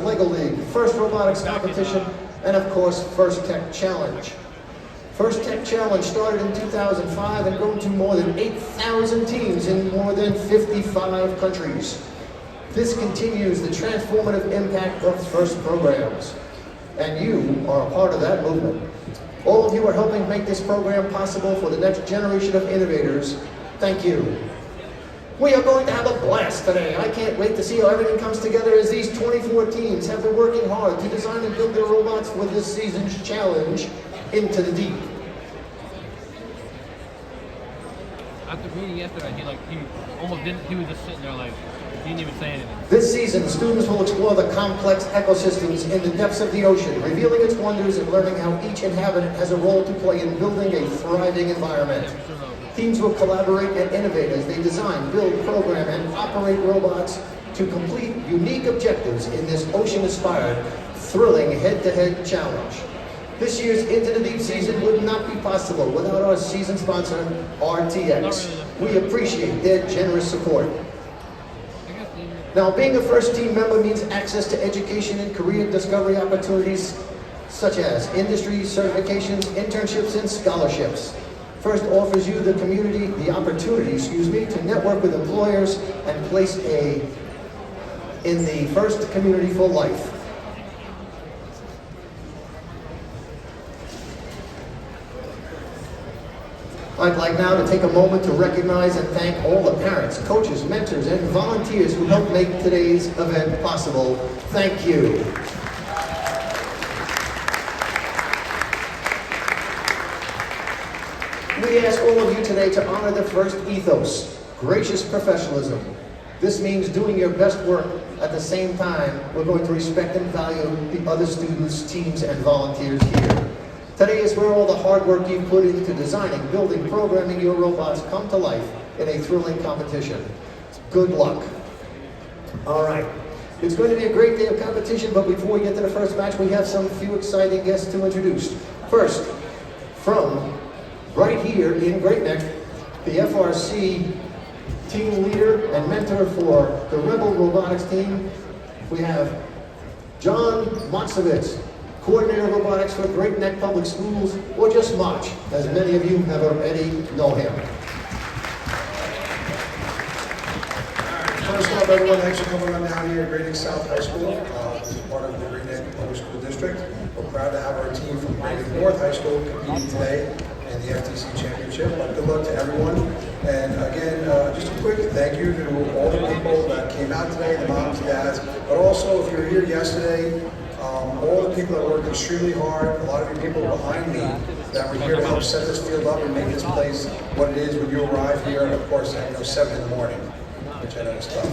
LEGO League, First Robotics Competition, and of course, First Tech Challenge. First Tech Challenge started in 2005 and grown to more than 8,000 teams in more than 55 countries. This continues the transformative impact of FIRST programs, and you are a part of that movement. All of you are helping make this program possible for the next generation of innovators. Thank you. We are going to have a blast today. I can't wait to see how everything comes together as these 24 teams have been working hard to design and build their robots for this season's challenge, Into the Deep. After reading yesterday, he almost didn't, he was just sitting there like, he didn't even say anything. This season, students will explore the complex ecosystems in the depths of the ocean, revealing its wonders and learning how each inhabitant has a role to play in building a thriving environment. Teams will collaborate and innovate as they design, build, program, and operate robots to complete unique objectives in this ocean-inspired, thrilling head-to-head challenge. This year's Into the Deep season would not be possible without our season sponsor, RTX. We appreciate their generous support. Now, being a first team member means access to education and career discovery opportunities such as industry certifications, internships, and scholarships. First offers you the opportunity, to network with employers and place in the First community for life. I'd like now to take a moment to recognize and thank all the parents, coaches, mentors, and volunteers who helped make today's event possible. Thank you. We ask all of you today to honor the FIRST ethos, gracious professionalism. This means doing your best work. At the same time, we're going to respect and value the other students, teams, and volunteers here. Today is where all the hard work you've put into designing, building, programming your robots come to life in a thrilling competition. Good luck. All right. It's going to be a great day of competition, but before we get to the first match, we have some few exciting guests to introduce. First, from right here in Great Neck, the FRC team leader and mentor for the Rebel Robotics team, we have John Motsovitz, coordinator of robotics for Great Neck Public Schools, or just Mach, as many of you have already know him. First off, everyone, thanks for coming on down here at Great Neck South High School. This is part of the Great Neck Public School District. We're proud to have our team from Great Neck North High School competing today in the FTC Championship. Good luck to everyone. And again, just a quick thank you to all the people that came out today, the moms and dads, but also if you were here yesterday, all the people that worked extremely hard, a lot of you people behind me that were here to help set this field up and make this place what it is when you arrive here, and of course at 7 in the morning, which I know is tough.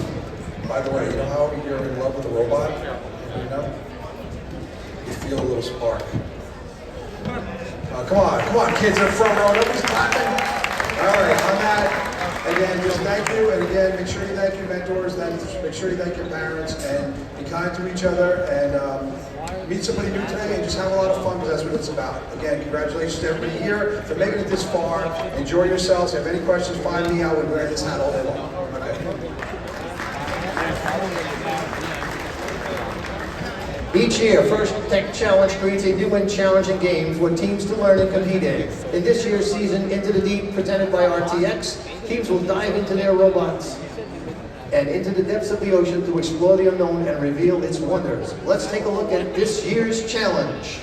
By the way, you know how you're in love with a robot? You know? You feel a little spark. Come on, kids in the front row, nobody's clapping. All right, on that, again, just thank you, and again, make sure you thank your mentors, make sure you thank your parents, and be kind to each other, and meet somebody new today, and just have a lot of fun, because that's what it's about. Again, congratulations to everybody here for making it this far. Enjoy yourselves. If you have any questions, find me. I would wear this hat all day long. Okay. Each year, First Tech Challenge creates a new and challenging game for teams to learn and compete in. In this year's season, Into the Deep, presented by RTX, teams will dive into their robots and into the depths of the ocean to explore the unknown and reveal its wonders. Let's take a look at this year's challenge.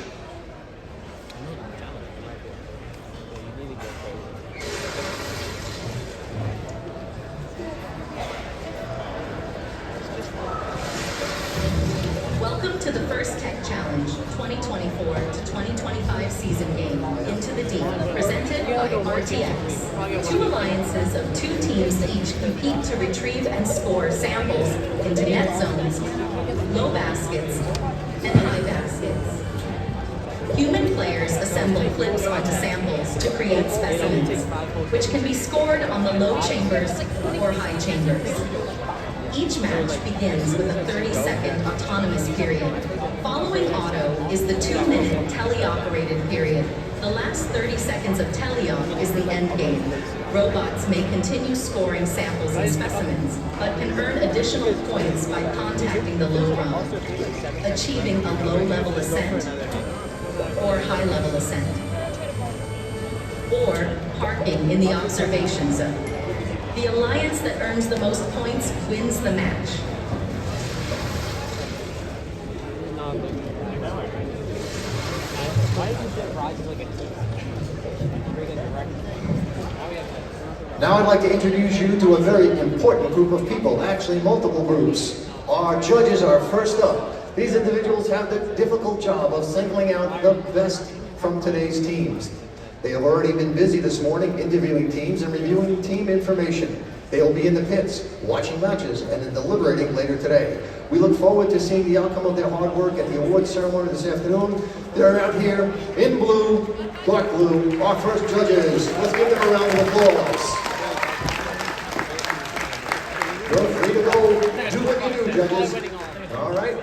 Welcome to the First Tech Challenge 2024 to 2025 season game, Into the Deep, presented by RTX. Two alliances of two teams each compete to retrieve and score samples into net zones, low baskets, and high baskets. Human players assemble clips onto samples to create specimens, which can be scored on the low chambers or high chambers. Each match begins with a 30-second autonomous period. Following auto is the 2-minute teleoperated period. The last 30 seconds of teleop is the end game. Robots may continue scoring samples and specimens, but can earn additional points by contacting the low rung, achieving a low-level ascent or high-level ascent, or parking in the observation zone. The alliance that earns the most points wins the match. Now I'd like to introduce you to a very important group of people, actually multiple groups. Our judges are first up. These individuals have the difficult job of singling out the best from today's teams. They have already been busy this morning interviewing teams and reviewing team information. They'll be in the pits, watching matches, and then deliberating later today. We look forward to seeing the outcome of their hard work at the awards ceremony this afternoon. They're out here in blue, dark blue, our first judges. Let's give them a round of applause. You're free to go do what you do, judges. All right?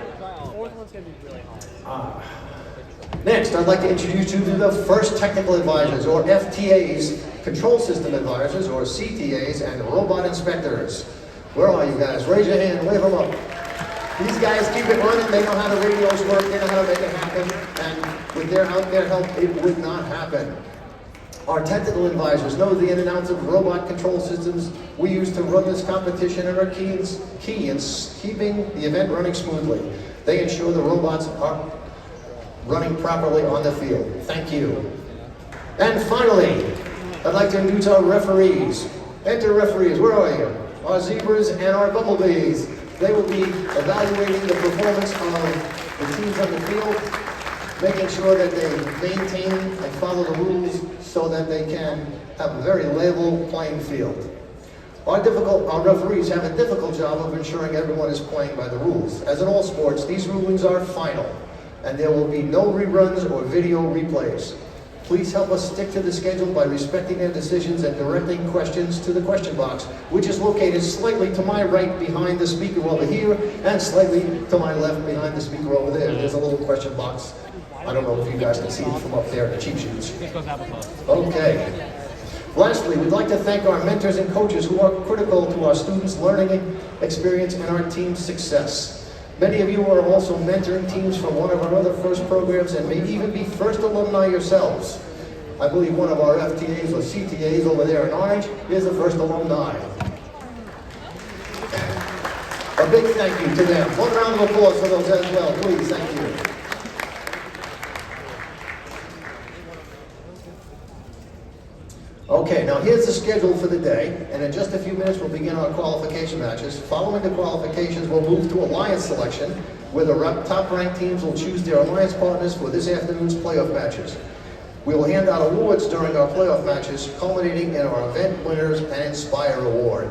Next, I'd like to introduce you to the first technical advisors, or FTAs, control system advisors, or CTAs, and robot inspectors. Where are you guys? Raise your hand, wave them up. These guys keep it running, they know how the radios work, they know how to make it happen, and with their help, it would not happen. Our technical advisors know the in and outs of robot control systems we use to run this competition and are key in keeping the event running smoothly. They ensure the robots are running properly on the field. Thank you. And finally, I'd like to introduce our referees. Enter referees, where are you? Our zebras and our bumblebees. They will be evaluating the performance of the teams on the field, making sure that they maintain and follow the rules so that they can have a very level playing field. Our referees have a difficult job of ensuring everyone is playing by the rules. As in all sports, these rulings are final, and there will be no reruns or video replays. Please help us stick to the schedule by respecting their decisions and directing questions to the question box, which is located slightly to my right behind the speaker over here, and slightly to my left behind the speaker over there. There's a little question box. I don't know if you guys can see it from up there in the cheat sheets. Okay. Lastly, we'd like to thank our mentors and coaches who are critical to our students' learning experience and our team's success. Many of you are also mentoring teams from one of our other FIRST programs and may even be FIRST alumni yourselves. I believe one of our FTAs or CTAs over there in orange is a FIRST alumni. A big thank you to them. One round of applause for those as well, please. Thank you. Okay, now here's the schedule for the day, and in just a few minutes we'll begin our qualification matches. Following the qualifications, we'll move to alliance selection, where the top-ranked teams will choose their alliance partners for this afternoon's playoff matches. We will hand out awards during our playoff matches, culminating in our event winners and Inspire Award.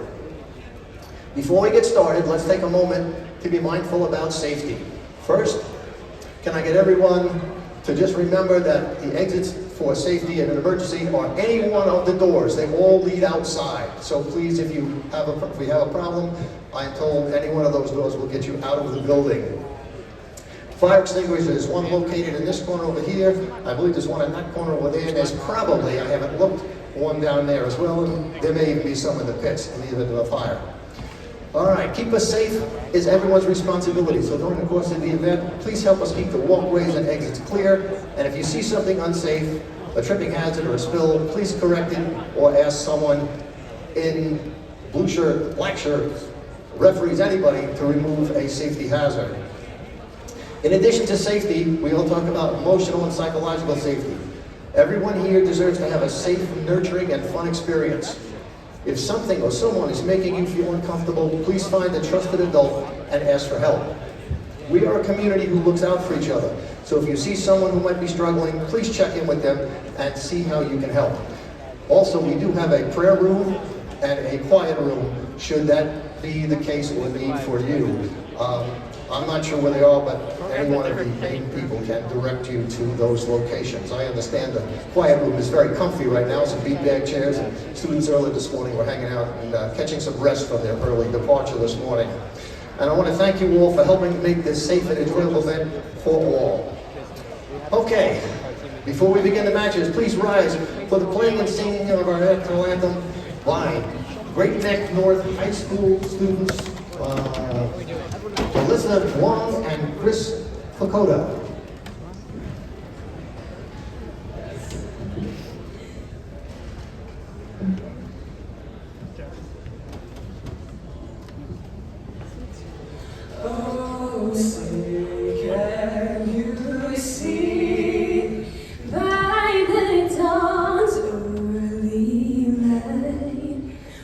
Before we get started, let's take a moment to be mindful about safety. First, can I get everyone to just remember that the exits for safety and an emergency are any one of the doors. They all lead outside. So please, if we have a problem, I'm told any one of those doors will get you out of the building. Fire extinguishers, one located in this corner over here. I believe there's one in that corner over there. There's probably, I haven't looked, one down there as well, and there may even be some in the pits in the event of a fire. All right, keep us safe is everyone's responsibility. So during the course of the event, please help us keep the walkways and exits clear. And if you see something unsafe, a tripping hazard or a spill, please correct it or ask someone in blue shirt, black shirt, referees, anybody to remove a safety hazard. In addition to safety, we will talk about emotional and psychological safety. Everyone here deserves to have a safe, nurturing, and fun experience. If something or someone is making you feel uncomfortable, please find a trusted adult and ask for help. We are a community who looks out for each other. So if you see someone who might be struggling, please check in with them and see how you can help. Also, we do have a prayer room and a quiet room, should that be the case or need for you. I'm not sure where they are, but any one of the main people can direct you to those locations. I understand the quiet room is very comfy right now, some beanbag chairs, and students early this morning were hanging out and catching some rest from their early departure this morning. And I want to thank you all for helping make this safe and enjoyable event for all. Okay, before we begin the matches, please rise for the playing and singing of our national anthem by Great Neck North High School students, Alyssa Wong and Chris Fakota. Oh, say can you see by the dawn's early light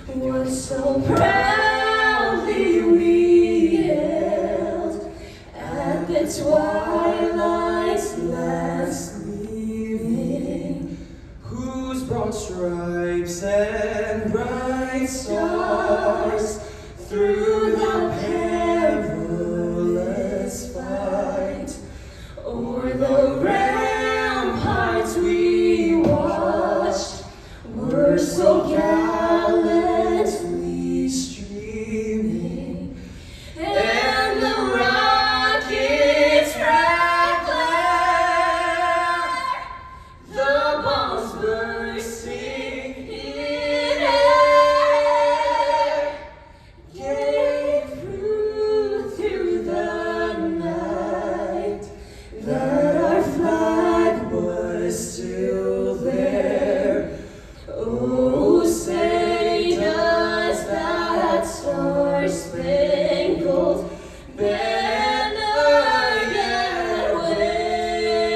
what so proudly we hailed at the twilight's last gleaming, whose broad stripes and bright stars through the perilous fight o'er the ramparts we watched were so gallantly streaming, and the rockets' red glare, the bombs bursting in air, gave proof through the night that our flag was still there. Oh, say does that star-spangled banner yet wave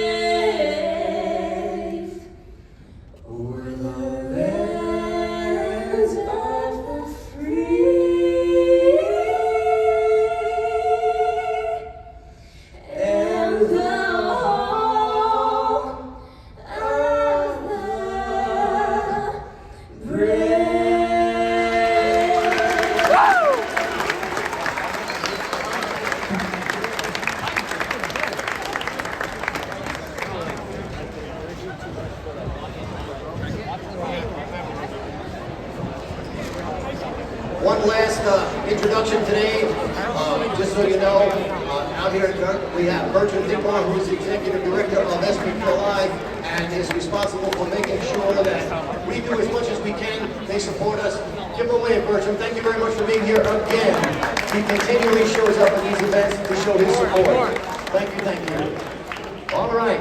o'er the lands of the free and the home of the brave. One last introduction today, just so you know, out here we have Bertrand Dickmar, who is the Executive Director of SPP Live and is responsible for making sure that we do as much as we can. They support us. Give them a wave, Bertrand. Thank you very much for being here again. He continually shows up at these events to show his support. Thank you, thank you. All right.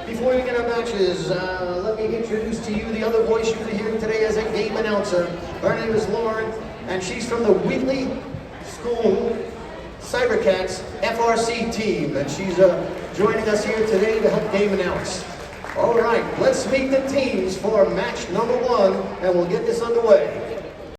Before we get our matches, let me introduce to you the other voice you'll be hearing today as a game announcer. Her name is Lauren, and she's from the Wheatley School Cybercats FRC team, and she's joining us here today to help game announce. All right, let's meet the teams for match number 1, and we'll get this underway.